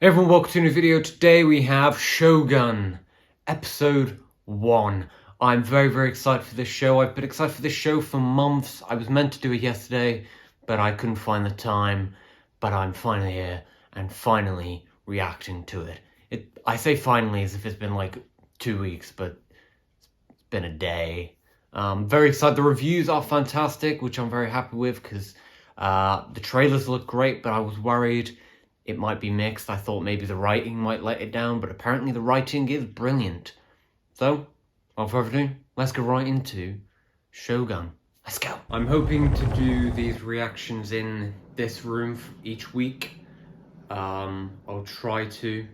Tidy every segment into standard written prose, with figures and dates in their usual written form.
Hey everyone, welcome to a new video. Today we have Shogun, episode 1. I'm very excited for this show. I've been excited for this show for months. I was meant to do it yesterday, but I couldn't find the time. But I'm finally here and finally reacting to it. I say finally as if it's been like 2 weeks, but it's been a day. Very excited. The reviews are fantastic, which I'm very happy with because the trailers look great, but I was worried it might be mixed. I thought maybe the writing might let it down, but apparently the writing is brilliant. So, without further ado, let's go right into Shogun. Let's go. I'm hoping to do these reactions in this room each week. I'll try to.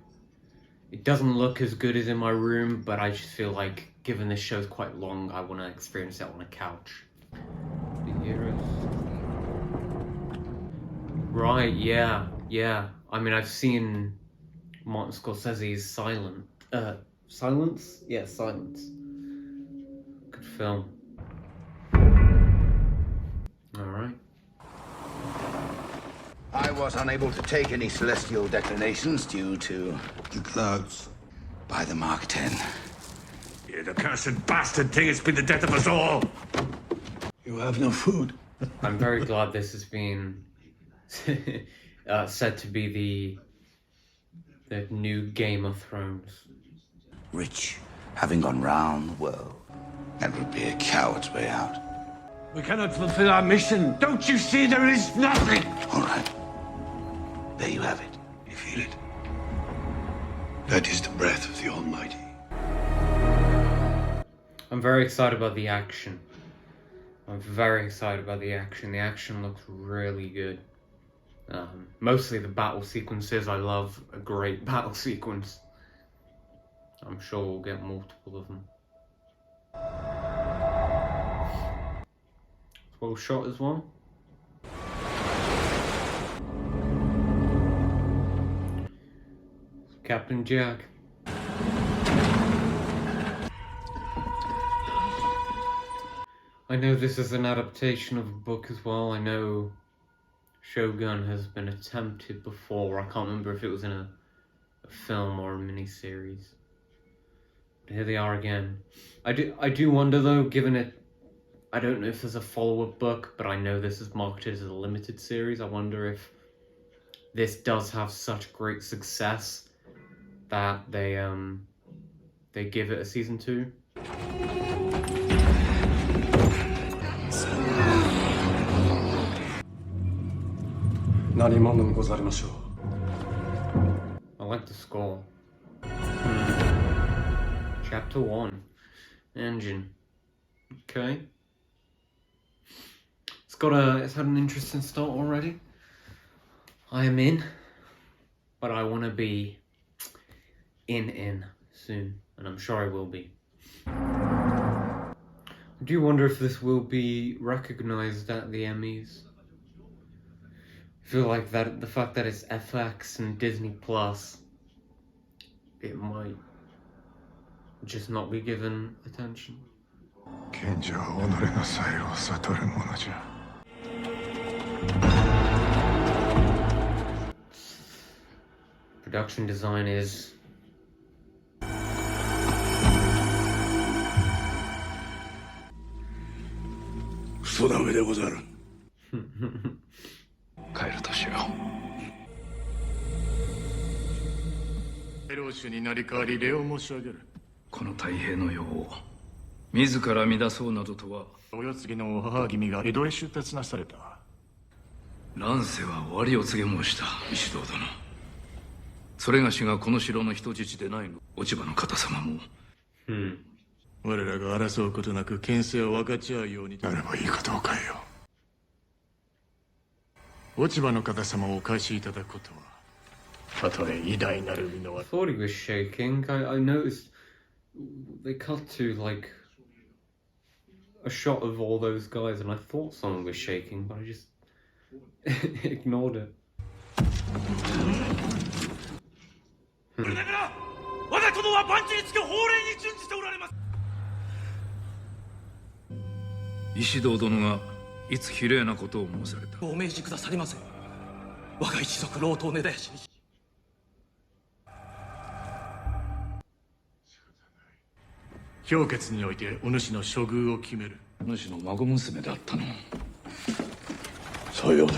It doesn't look as good as in my room, but I just feel like, given this show's quite long, I want to experience it on a couch. The heroes. Right, yeah. I mean, I've seen Martin Scorsese's Silence? Yeah, Silence. Good film. Alright. I was unable to take any celestial declinations due to the clouds. by the Mark 10. You the cursed bastard thing, it's been the death of us all! You have no food. I'm very glad this has been said to be the new Game of Thrones. Rich, having gone round the world. That would be a coward's way out. We cannot fulfill our mission. Don't you see there is nothing? All right. There you have it. You feel it? That is the breath of the Almighty. I'm very excited about the action. The action looks really good. Mostly the battle sequences. I love a great battle sequence. I'm sure we'll get multiple of them. Well shot as well. Captain Jack. I know this is an adaptation of a book as well. I know Shogun has been attempted before. I can't remember if it was in a film or a miniseries. But here they are again. I do wonder though, given it, I don't know if there's a follow-up book, but I know this is marketed as a limited series. I wonder if this does have such great success that they give it a season 2. I like the score. Chapter 1. Anjin. Okay. It's had an interesting start already. I am in, but I want to be in soon, and I'm sure I will be. I do wonder if this will be recognized at the Emmys. I feel like that the fact that it's FX and Disney Plus, it might just not be given attention. Production design is I thought he was shaking. I noticed they cut to like a shot of all those guys and I thought someone was shaking, but I just ignored it. 我が殿は万事につけ法令に準じておられます。石堂殿がいつ非礼なことを申された。ご命じくださりませ。我が一族老頭根絶やしに氷結においてお主の処遇を決める。お主の孫娘だったの。さようで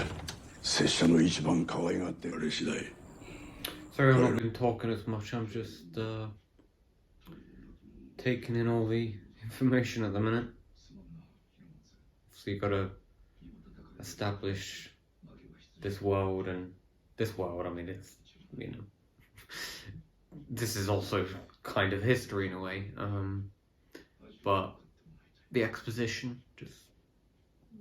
拙者の一番可愛がってられ次第。 Sorry, I've not been talking as much. I'm just taking in all the information at the minute. So you gotta establish this world, and this world, I mean, it's, you know, this is also kind of history in a way, but the exposition, just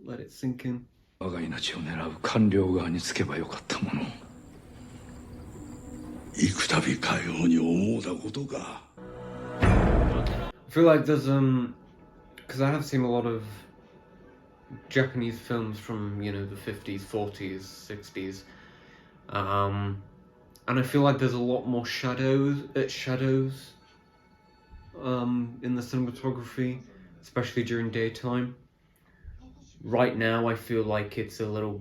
let it sink in. 我が命を狙う官僚側につけばよかったもの。幾度かように思うたことか。 I feel like there's because I have seen a lot of Japanese films from, you know, the 50s, 40s, 60s, and I feel like there's a lot more shadows in the cinematography, especially during daytime. Right now I feel like it's a little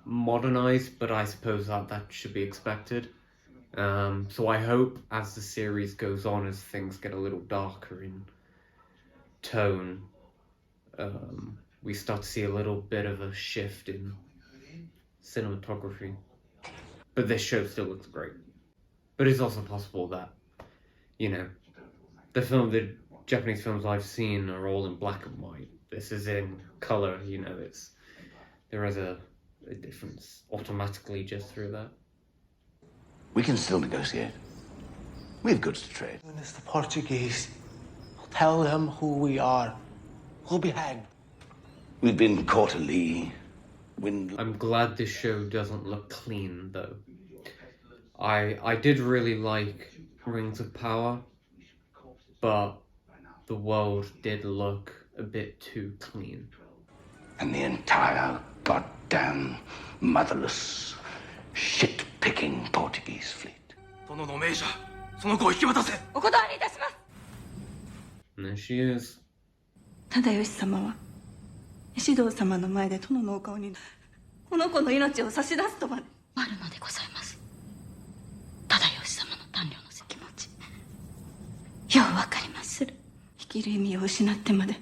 modernized, but I suppose that should be expected. So I hope as the series goes on, as things get a little darker in tone, we start to see a little bit of a shift in cinematography. But this show still looks great. But it's also possible that, you know, the Japanese films I've seen are all in black and white. This is in color, you know, there is a difference automatically just through that. We can still negotiate. We have goods to trade. When it's the Portuguese, I'll tell them who we are. We'll be hanged. We've been caught a lee. I'm glad this show doesn't look clean, though. I did really like Rings of Power, but the world did look a bit too clean. And the entire goddamn motherless, shit-picking Portuguese fleet. 殿の命じゃ。その子を引き渡せ。お断りいたします。 And there she is. 忠義様は石堂様の前で殿のお顔にこの子の命を差し出すとまであるのでございます。忠義様の胆量の気持ちようわかりまする。生きる意味を失ってまで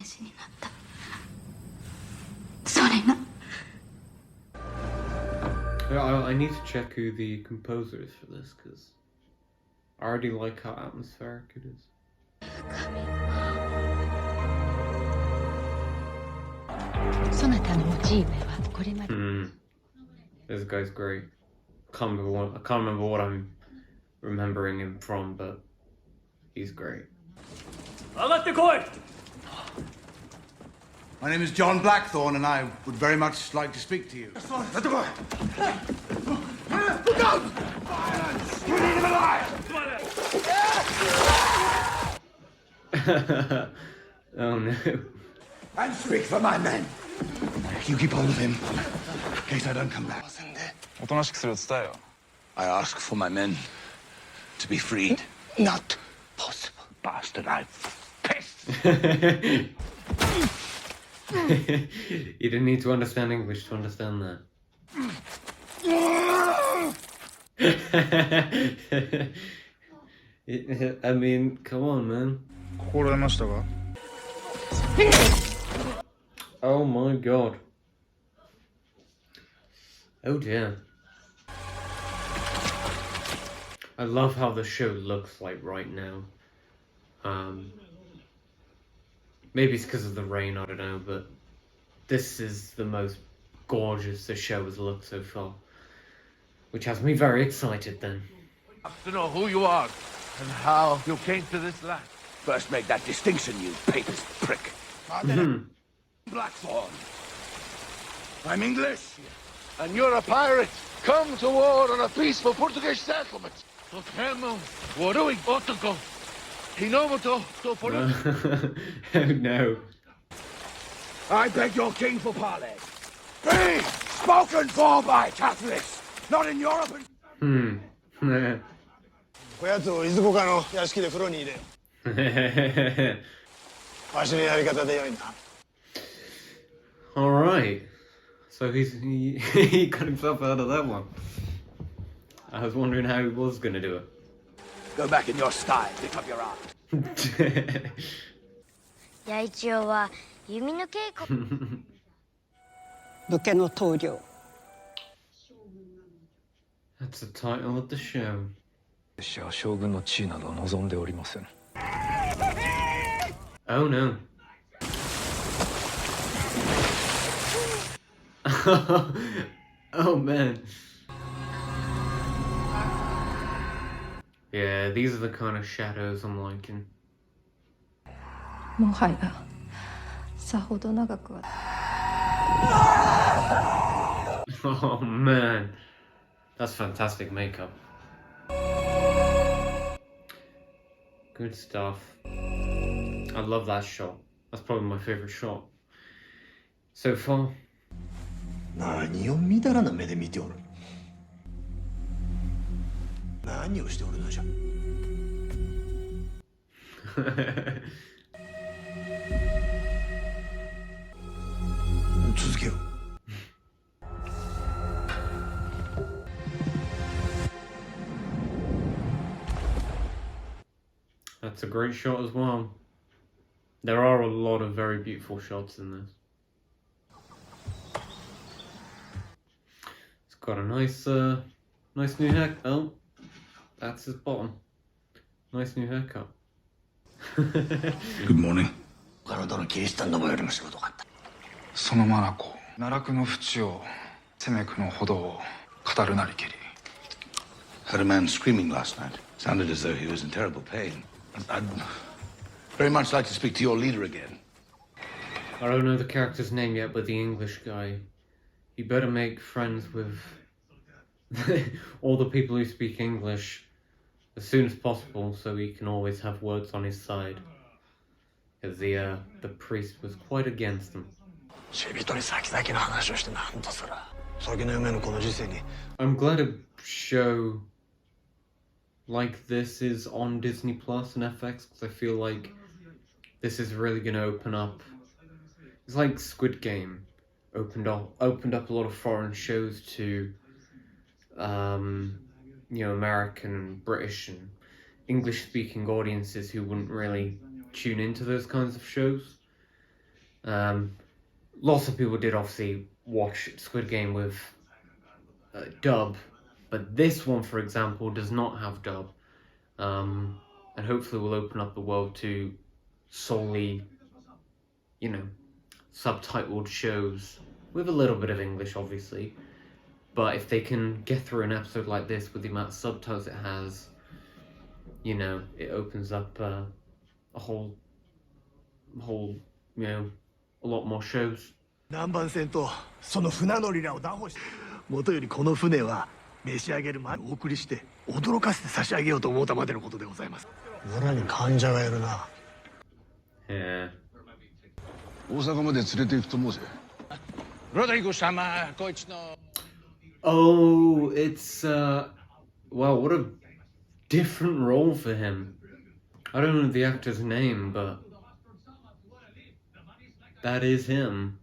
死になった。それが I need to check who the composer is for this, because I already like how atmospheric it is. そなたのモチーフはこれまで This guy's great. I can't remember what I'm remembering him from, but he's great. 上がってこい。 My name is John Blackthorne, and I would very much like to speak to you. Let the boy. Look out! Violence! You need him alive! Oh no. And speak for my men. You keep hold of him, in case I don't come back. おとなしくするよ伝えよ I ask for my men to be freed. Not possible, bastard. I'm pissed. You didn't need to understand English to understand that. I mean, come on, man. 心得ましたか Oh my god. Oh dear. I love how the show looks like right now. Maybe it's because of the rain, I don't know, but this is the most gorgeous the show has looked so far. Which has me very excited then. I have to know who you are and how you came to this land. First make that distinction, you papist prick. Blackthorne. I'm English. And you're a pirate, come to war on a peaceful Portuguese settlement. So tell me, what are we ought to go? Hinomoto, so for Oh no. I beg your king for parley. Free! Spoken for by Catholics! Not in Europe and... こやつをいずこかの屋敷で風呂に入れよ。わしのやり方でよいな。Alright. So he got himself out of that one. I was wondering how he was gonna do it. Go back in your style, pick up your art. That's the title of the show. Oh no. Oh man. Yeah, these are the kind of shadows I'm liking. Oh man. That's fantastic makeup. Good stuff. I love that shot. That's probably my favorite shot so far. 何をみだらな目で見ておる。何をしておるのじゃ。続けよ。That's a great shot as well. There are a lot of very beautiful shots in this. It's got a nice new haircut. Oh, that's his bottom. Nice new haircut. Good morning. 体のキリシタンのもよりも仕事があった。その眼奈落の淵を攻めくのほどを語るなりけり。 Heard a man screaming last night. Sounded as though he was in terrible pain. I'd very much like to speak to your leader again. I don't know the character's name yet, but the English guy. You better make friends with all the people who speak English as soon as possible, so he can always have words on his side. Because the priest was quite against them. I'm glad a show like this is on Disney Plus and FX, because I feel like this is really going to open up. It's like Squid Game opened up a lot of foreign shows to American, British and English speaking audiences who wouldn't really tune into those kinds of shows. Lots of people did obviously watch Squid Game with dub, but this one, for example, does not have dub, and hopefully will open up the world to solely, subtitled shows with a little bit of English, obviously. But if they can get through an episode like this with the amount of subtitles it has, it opens up a whole, a lot more shows. 南蛮船とその船乗りらを拿捕して、もとよりこの船は召し上げる前にお送りして驚かせて差し上げようと思うたまでのことでございます。村に患者がいるな。Yeah. 大阪まで連れて行くと思うぜ。ロドリゴ様、こいつの。Oh, it's wow, what a different role for him. I don't know the actor's name, but that is him.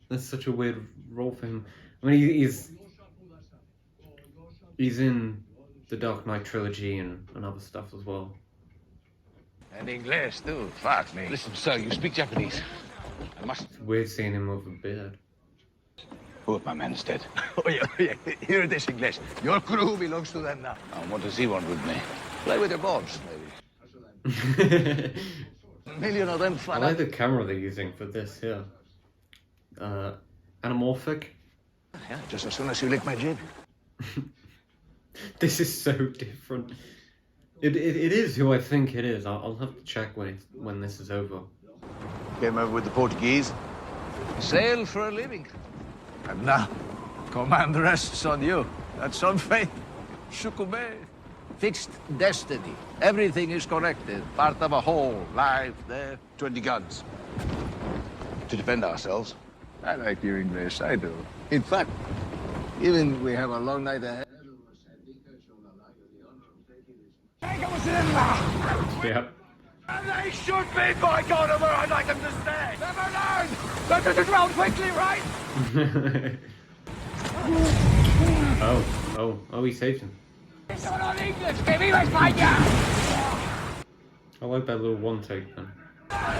That's such a weird role for him. I mean, he's in the Dark Knight trilogy and other stuff as well. And English too. Fuck me. Listen, sir, you speak Japanese. I must. It's weird seeing him with a beard. Oh, my man's dead. Oh yeah, here it is English. Your crew belongs to them now. And what does he want with me? Play with your balls, maybe. A million of them I like the camera they're using for this here. Anamorphic. Yeah, just as soon as you lick my jib. This is so different. It is who I think it is. I'll have to check when this is over. Came over with the Portuguese. Sail for a living. And now, command rests on you. That's on faith. Shukube. Fixed destiny. Everything is corrected. Part of a whole. Life there. 20 guns. To defend ourselves. I like your English. I do. In fact, even we have a long night ahead. Yep. And they should be, by God, or I'd like them to stay. Never learn! Let's just round quickly, right? Oh, he saved him. Son of English, que viva España! I like that little one take then. I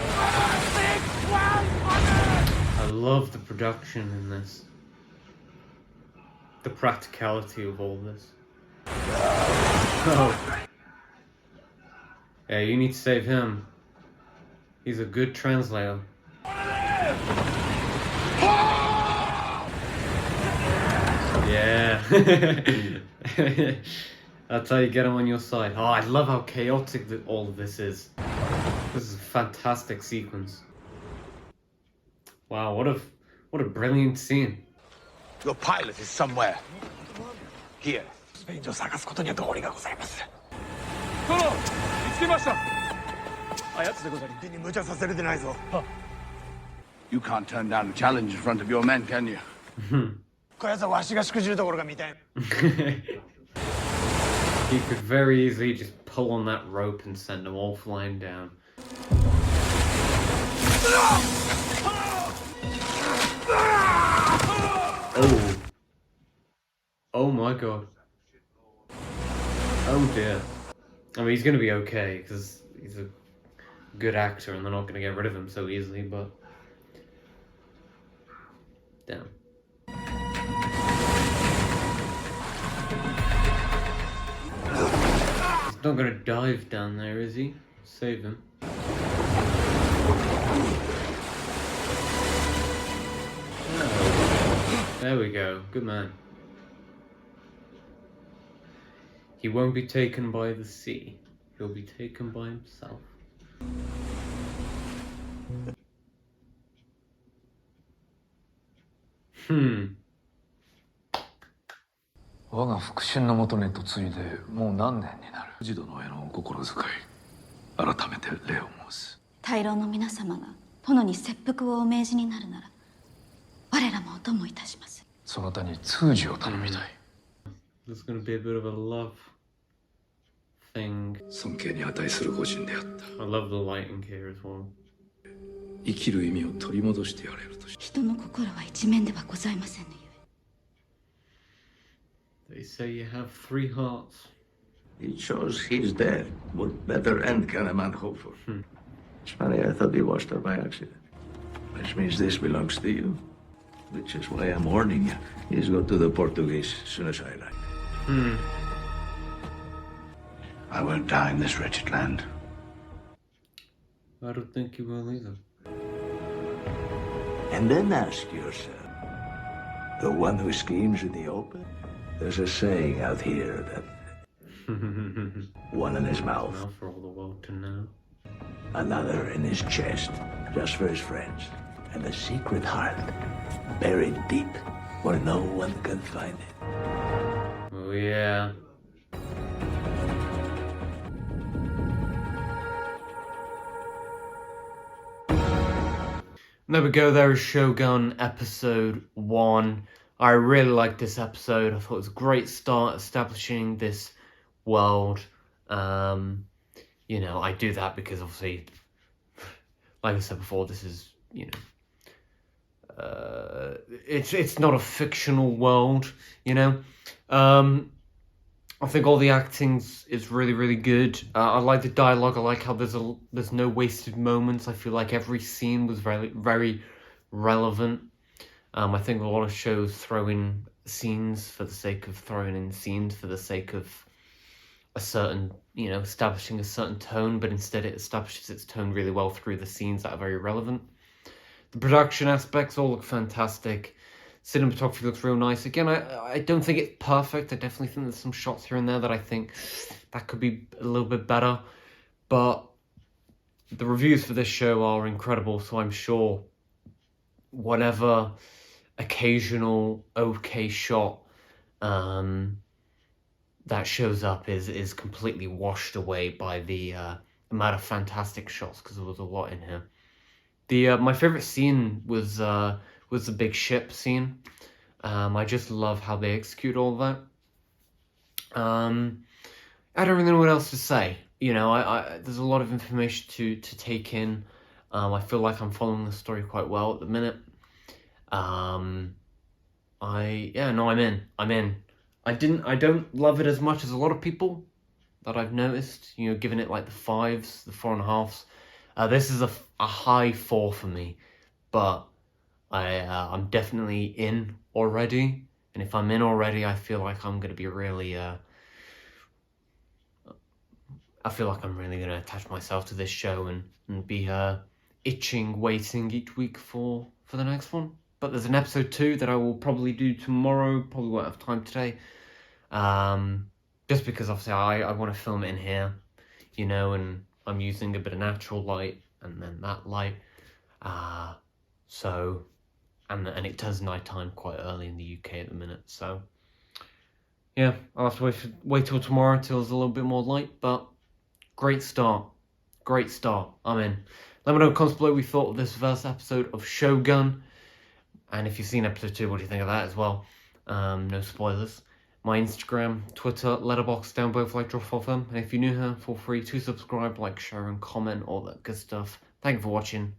love the production in this. The practicality of all this. Oh. Yeah, you need to save him. He's a good translator. Yeah. That's how you get him on your side. Oh, I love how chaotic all of this is. This is a fantastic sequence. Wow, what a brilliant scene. Your pilot is somewhere. Here. 免除を探すことには道理がございます。殿、見つけました。あやつでござり。手に無茶させるでないぞ。You can't turn down a challenge in front of your men, can you? こやつはわしがしくじるところが見たい。He could very easily just pull on that rope and send them all flying down. Oh. Oh my god. Oh dear. I mean, he's gonna be okay, because he's a good actor and they're not gonna get rid of him so easily, but... Damn. He's not gonna dive down there, is he? Save him. Oh. There we go. Good man. He won't be taken by the sea. He'll be taken by himself. Hmm. 我が腹心の元に嫁いでもう何年になる。児童のへのお心遣い、改めて礼を申す。大老の皆様が殿に切腹をお命じになるなら、我らもお供いたします。そなたに通詞を頼みたい。There's gonna be a bit of a love thing. 尊敬に値する御人であった。I love the lighting here as well. 生きる意味を取り戻してやれるとし。人の心は一面ではございませんねゆえ。 They say you have 3 hearts. It shows he's dead. What better end can a man hope for? It's funny, I thought he washed her by accident. Which means this belongs to you. Which is why I'm warning you. He's go to the Portuguese as soon as I arrive. I won't die in this wretched land. I don't think you will either. And then ask yourself, the one who schemes in the open? There's a saying out here that one in his mouth, Now for all the world to know. another in his chest, just for his friends, and a secret heart buried deep where no one can find it. Oh yeah. There we go, there is Shogun episode 1. I really liked this episode. I thought it was a great start establishing this world. You know, I do that because obviously, like I said before, this is, you know, it's not a fictional world, you know. I think all the acting is really, really good. I like the dialogue. I like how there's no wasted moments. I feel like every scene was very, very relevant. I think a lot of shows throw in scenes for the sake of throwing in scenes for the sake of a certain, you know, establishing a certain tone, but instead it establishes its tone really well through the scenes that are very relevant. The production aspects all look fantastic. Cinematography looks real nice. Again, I don't think it's perfect. I definitely think there's some shots here and there that I think that could be a little bit better. But the reviews for this show are incredible, so I'm sure whatever occasional okay shot that shows up is completely washed away by the amount of fantastic shots, because there was a lot in here. My favorite scene was the big ship scene. I just love how they execute all of that. I don't really know what else to say. You know, there's a lot of information to take in. I feel like I'm following the story quite well at the minute. I'm in. I don't love it as much as a lot of people. that I've noticed. You know, giving it like the 5s, the 4.5s. This is a high 4 for me, but I'm definitely in already. And if I'm in already, I feel like I'm going to be really... I feel like I'm really going to attach myself to this show and be itching, waiting each week for the next one. But there's an episode 2 that I will probably do tomorrow. Probably won't have time today. Just because obviously I want to film it in here, you know, and I'm using a bit of natural light and then that light. So, and it turns nighttime quite early in the UK at the minute. So, yeah, I'll have to wait till tomorrow till there's a little bit more light. But great start. Great start. I'm in. Let me know in the comments below what you thought of this first episode of Shogun. And if you've seen episode 2, what do you think of that as well? No spoilers. My Instagram, Twitter, letterbox down below if you like to follow them. And if you're new here, feel free to subscribe, like, share, and comment, all that good stuff. Thank you for watching.